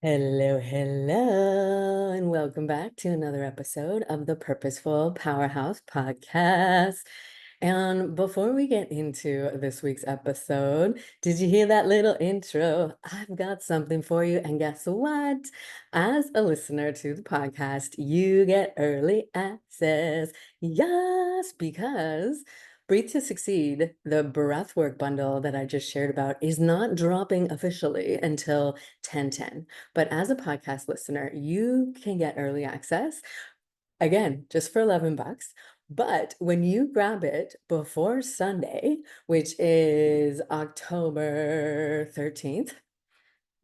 Hello, hello, and welcome back to another episode of the Purposeful Powerhouse Podcast. And before we get into this week's episode, did you hear that little intro? I've got something for you. And guess what? As a listener to the podcast, you get early access. Yes, because Breathe to Succeed, the breathwork bundle that I just shared about, is not dropping officially until 10/10. But as a podcast listener, you can get early access, again, just for $11. But when you grab it before Sunday, which is October 13th,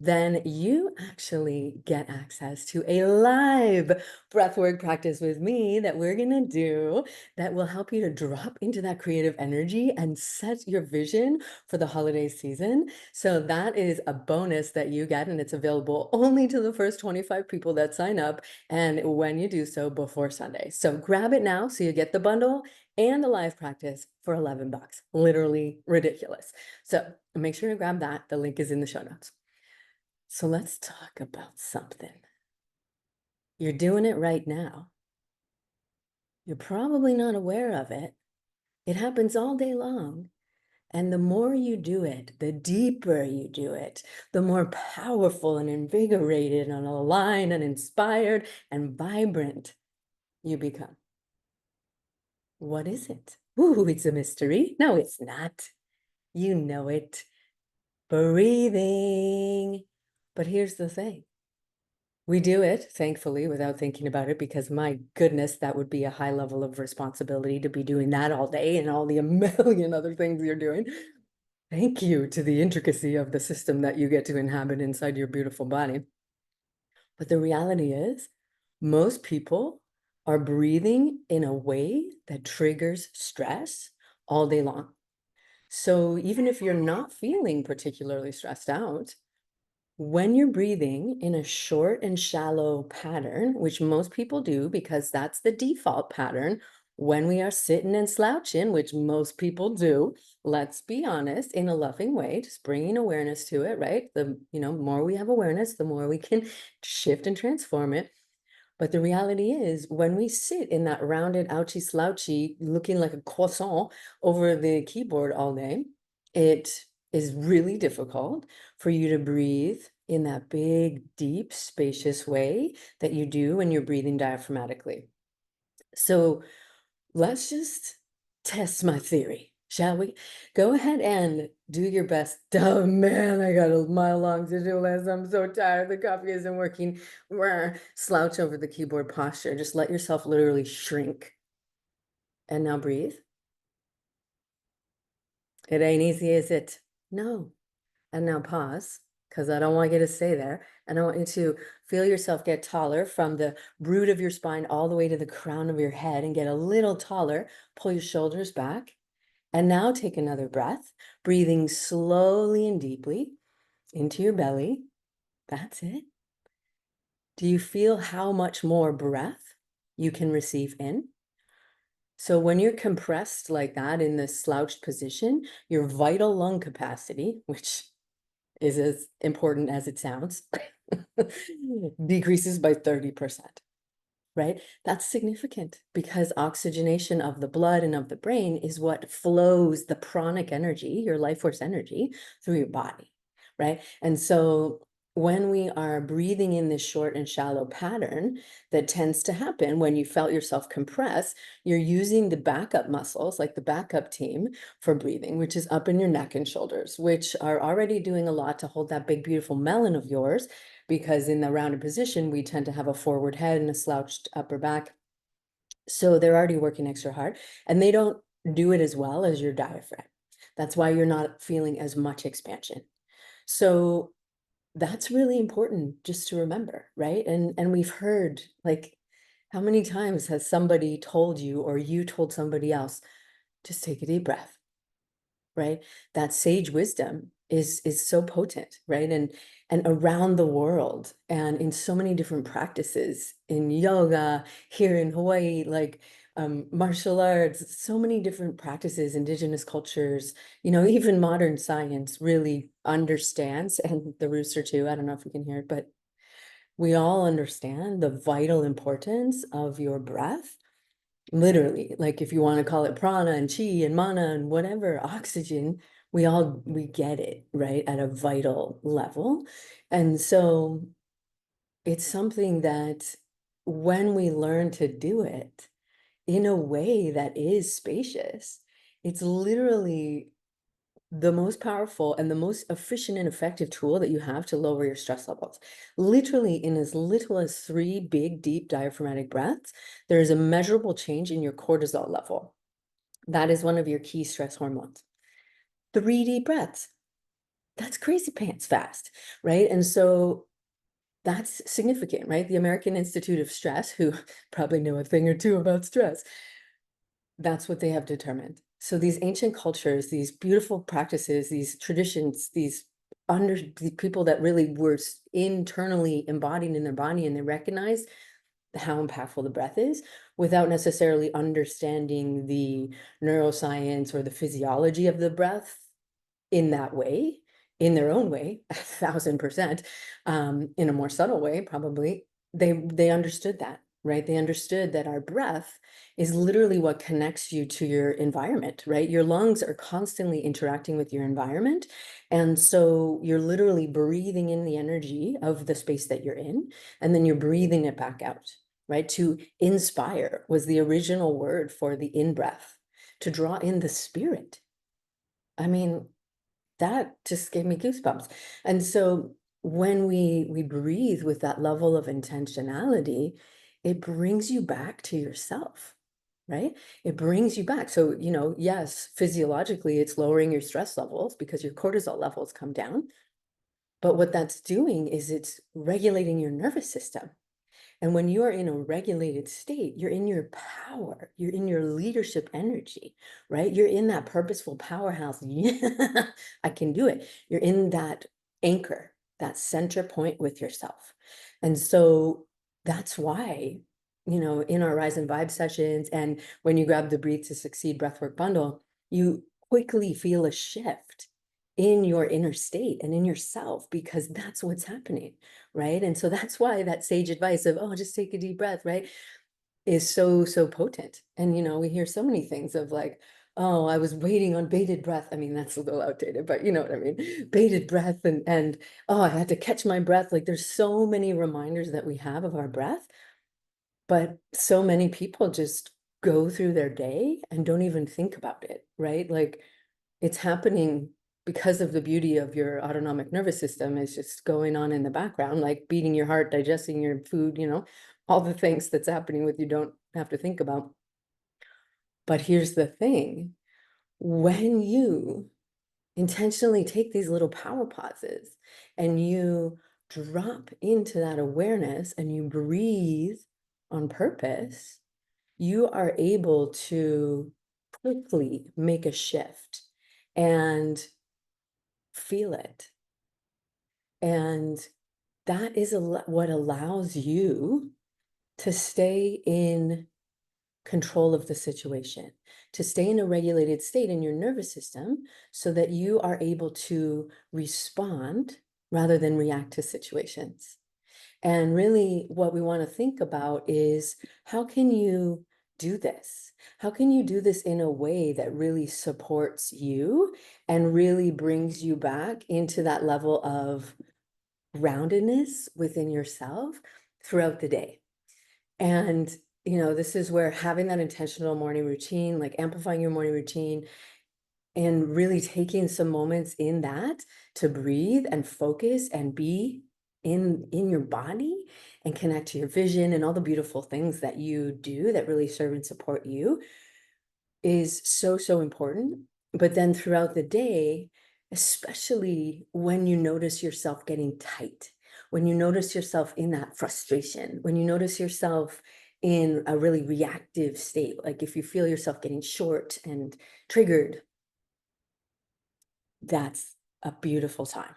then you actually get access to a live breathwork practice with me that we're going to do that will help you to drop into that creative energy and set your vision for the holiday season. So that is a bonus that you get, and it's available only to the first 25 people that sign up, and when you do so before Sunday. So grab it now so you get the bundle and the live practice for $11. Literally ridiculous. So make sure to grab that. The link is in the show notes. So let's talk about something. You're doing it right now. You're probably not aware of it. It happens all day long. And the more you do it, the deeper you do it, the more powerful and invigorated and aligned and inspired and vibrant you become. What is it? Ooh, it's a mystery. No, it's not. You know it. Breathing. But here's the thing. We do it, thankfully, without thinking about it, because my goodness, that would be a high level of responsibility to be doing that all day and all the a million other things you're doing. Thank you to the intricacy of the system that you get to inhabit inside your beautiful body. But the reality is, most people are breathing in a way that triggers stress all day long. So even if you're not feeling particularly stressed out, when you're breathing in a short and shallow pattern, which most people do because that's the default pattern, when we are sitting and slouching, which most people do, let's be honest, in a loving way, just bringing awareness to it, right? The more we have awareness, the more we can shift and transform it. But the reality is, when we sit in that rounded, ouchy, slouchy, looking like a croissant over the keyboard all day, it is really difficult for you to breathe in that big, deep, spacious way that you do when you're breathing diaphragmatically. So let's just test my theory, shall we? Go ahead and do your best. Oh man, I got a mile-long to-do list. I'm so tired. The coffee isn't working. Slouch over the keyboard posture. Just let yourself literally shrink. And now breathe. It ain't easy, is it? No. And now pause, because I don't want you to stay there. And I want you to feel yourself get taller from the root of your spine all the way to the crown of your head and get a little taller. Pull your shoulders back. And now take another breath, breathing slowly and deeply into your belly. That's it. Do you feel how much more breath you can receive in? So when you're compressed like that in this slouched position, your vital lung capacity, which is as important as it sounds, decreases by 30%. Right? That's significant because oxygenation of the blood and of the brain is what flows the pranic energy, your life force energy, through your body, right? And so when we are breathing in this short and shallow pattern that tends to happen when you felt yourself compress, you're using the backup muscles, like the backup team for breathing, which is up in your neck and shoulders, which are already doing a lot to hold that big, beautiful melon of yours, because in the rounded position, we tend to have a forward head and a slouched upper back. So they're already working extra hard, and they don't do it as well as your diaphragm. That's why you're not feeling as much expansion. So that's really important just to remember, right? And we've heard, like, how many times has somebody told you or you told somebody else, just take a deep breath, right? That sage wisdom is so potent, right? And around the world and in so many different practices, in yoga, here in Hawaii, like martial arts, so many different practices, indigenous cultures, even modern science really understands, and the rooster too. I don't know if you can hear it, but we all understand the vital importance of your breath. Literally, like if you want to call it prana and chi and mana and whatever, oxygen, we get it, right, at a vital level. And so it's something that when we learn to do it in a way that is spacious, it's literally the most powerful and the most efficient and effective tool that you have to lower your stress levels. Literally, in as little as 3 big, deep diaphragmatic breaths, there is a measurable change in your cortisol level. That is one of your key stress hormones. 3 deep breaths. That's crazy pants fast, right? And so that's significant, right? The American Institute of Stress, who probably know a thing or two about stress, that's what they have determined. So these ancient cultures, these beautiful practices, these traditions, the people that really were internally embodied in their body, and they recognized how impactful the breath is without necessarily understanding the neuroscience or the physiology of the breath in that way, in their own way, 1000%, in a more subtle way, probably. They understood that, right? They understood that our breath is literally what connects you to your environment, right? Your lungs are constantly interacting with your environment. And so you're literally breathing in the energy of the space that you're in, and then you're breathing it back out, right? To inspire was the original word for the in breath, to draw in the spirit. I mean, that just gave me goosebumps. And so when we breathe with that level of intentionality, it brings you back to yourself, right? It brings you back. So, yes, physiologically, it's lowering your stress levels because your cortisol levels come down. But what that's doing is it's regulating your nervous system. And when you are in a regulated state, you're in your power, you're in your leadership energy, right? You're in that purposeful powerhouse. Yeah, I can do it. You're in that anchor, that center point with yourself. And so that's why, in our Rise and Vibe sessions, and when you grab the Breathe to Succeed breathwork bundle, you quickly feel a shift in your inner state and in yourself, because that's what's happening, right? And so that's why that sage advice of, oh, just take a deep breath, right, is so, so potent. And, we hear so many things of like, oh, I was waiting on bated breath. I mean, that's a little outdated, but you know what I mean? Bated breath and oh, I had to catch my breath. Like there's so many reminders that we have of our breath, but so many people just go through their day and don't even think about it, right? Like it's happening because of the beauty of your autonomic nervous system is just going on in the background, like beating your heart, digesting your food, all the things that's happening with you don't have to think about. But here's the thing, when you intentionally take these little power pauses and you drop into that awareness and you breathe on purpose, you are able to quickly make a shift and feel it. And that is what allows you to stay in control of the situation, to stay in a regulated state in your nervous system so that you are able to respond rather than react to situations. And really, what we want to think about is how can you do this? How can you do this in a way that really supports you and really brings you back into that level of groundedness within yourself throughout the day? And, this is where having that intentional morning routine, like amplifying your morning routine and really taking some moments in that to breathe and focus and be in your body and connect to your vision and all the beautiful things that you do that really serve and support you is so, so important. But then throughout the day, especially when you notice yourself getting tight, when you notice yourself in that frustration, when you notice yourself in a really reactive state, like if you feel yourself getting short and triggered, that's a beautiful time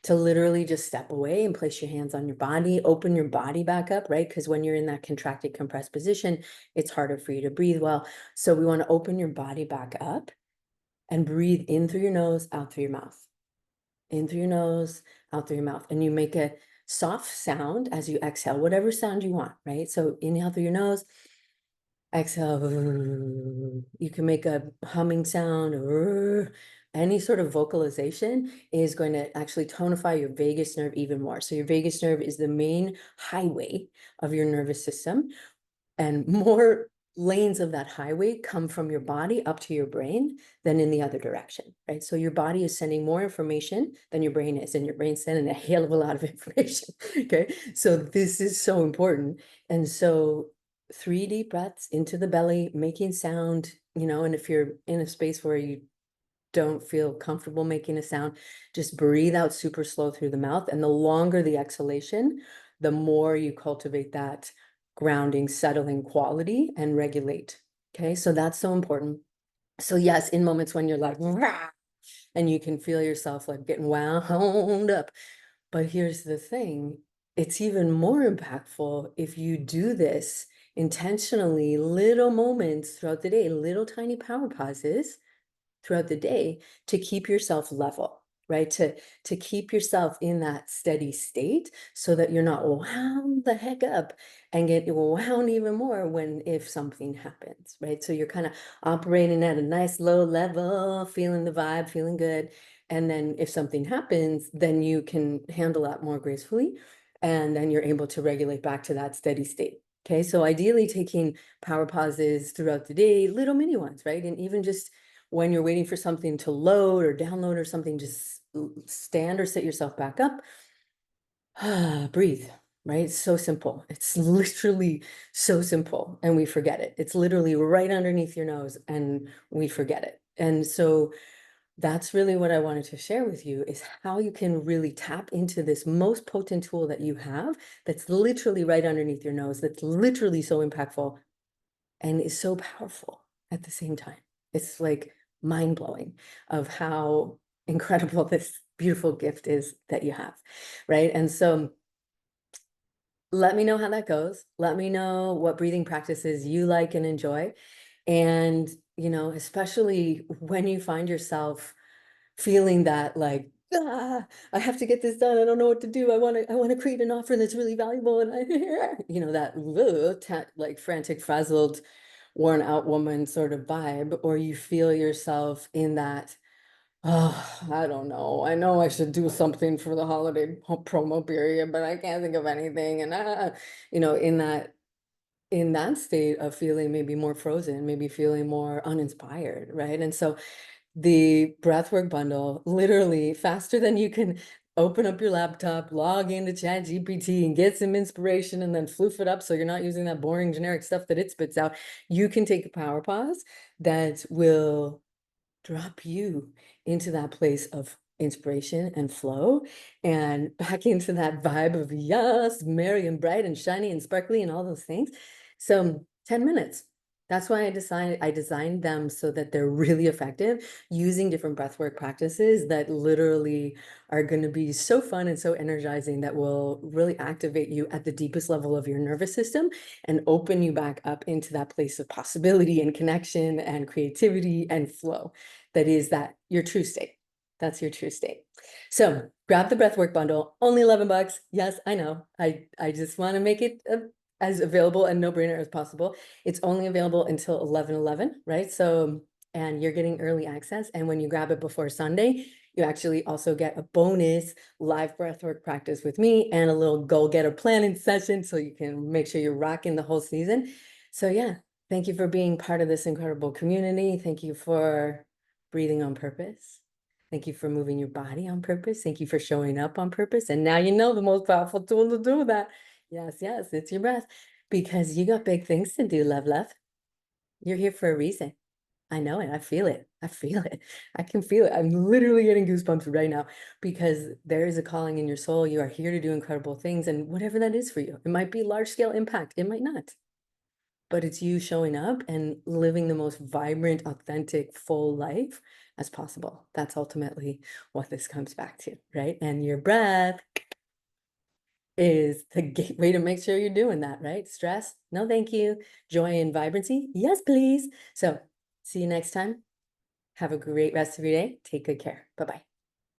to literally just step away and place your hands on your body, open your body back up, right? Because when you're in that contracted, compressed position, it's harder for you to breathe well. So we want to open your body back up and breathe in through your nose, out through your mouth. In through your nose, out through your mouth. And you make a soft sound as you exhale, whatever sound you want, right? So inhale through your nose, exhale. You can make a humming sound or any sort of vocalization is going to actually tonify your vagus nerve even more. So your vagus nerve is the main highway of your nervous system, and more lanes of that highway come from your body up to your brain than in the other direction, right? So your body is sending more information than your brain is, and your brain's sending a hell of a lot of information. Okay, so this is so important. And so 3 deep breaths into the belly, making sound, and if you're in a space where you don't feel comfortable making a sound, just breathe out super slow through the mouth. And the longer the exhalation, the more you cultivate that grounding, settling quality and regulate. Okay, so that's so important. So yes, in moments when you're like, "Rah," and you can feel yourself like getting wound up. But here's the thing, it's even more impactful if you do this intentionally, little moments throughout the day, little tiny power pauses throughout the day to keep yourself level, right? To keep yourself in that steady state so that you're not wound the heck up and get wound even more if something happens, right? So you're kind of operating at a nice low level, feeling the vibe, feeling good. And then if something happens, then you can handle that more gracefully. And then you're able to regulate back to that steady state. Okay, so ideally taking power pauses throughout the day, little mini ones, right? And even just when you're waiting for something to load or download or something, just stand or sit yourself back up. Breathe, right? It's so simple. It's literally so simple, and we forget it. It's literally right underneath your nose and we forget it. And so that's really what I wanted to share with you, is how you can really tap into this most potent tool that you have, that's literally right underneath your nose, that's literally so impactful and is so powerful at the same time. It's like mind-blowing of how incredible this beautiful gift is that you have, right? And so let me know how that goes. Let me know what breathing practices you like and enjoy. And, especially when you find yourself feeling that like, I have to get this done. I don't know what to do. I want to create an offer that's really valuable. And that like frantic, frazzled, worn out woman sort of vibe, or you feel yourself in that, oh, I don't know. I know I should do something for the holiday promo period, but I can't think of anything. And in that state of feeling maybe more frozen, maybe feeling more uninspired, right? And so the breathwork bundle, literally faster than you can open up your laptop, log into Chat GPT and get some inspiration and then floof it up so you're not using that boring generic stuff that it spits out. You can take a power pause that will drop you into that place of inspiration and flow and back into that vibe of yes, merry and bright and shiny and sparkly and all those things. So 10 minutes. That's why I designed them so that they're really effective, using different breathwork practices that literally are going to be so fun and so energizing, that will really activate you at the deepest level of your nervous system and open you back up into that place of possibility and connection and creativity and flow. That is that your true state. That's your true state. So grab the breathwork bundle, only $11. Yes, I know. I just want to make it as available and no-brainer as possible. It's only available until 11/11, right? So, and you're getting early access. And when you grab it before Sunday, you actually also get a bonus live breathwork practice with me and a little goal-getter planning session, so you can make sure you're rocking the whole season. So yeah, thank you for being part of this incredible community. Thank you for breathing on purpose. Thank you for moving your body on purpose. Thank you for showing up on purpose. And now you know the most powerful tool to do that. Yes, yes, it's your breath, because you got big things to do, love. You're here for a reason. I know it. I feel it. I feel it. I can feel it. I'm literally getting goosebumps right now, because there is a calling in your soul. You are here to do incredible things, and whatever that is for you. It might be large scale impact. It might not. But it's you showing up and living the most vibrant, authentic, full life as possible. That's ultimately what this comes back to, right? And your breath is the gateway to make sure you're doing that, right? Stress? No, thank you. Joy and vibrancy? Yes, please. So see you next time. Have a great rest of your day. Take good care. Bye-bye.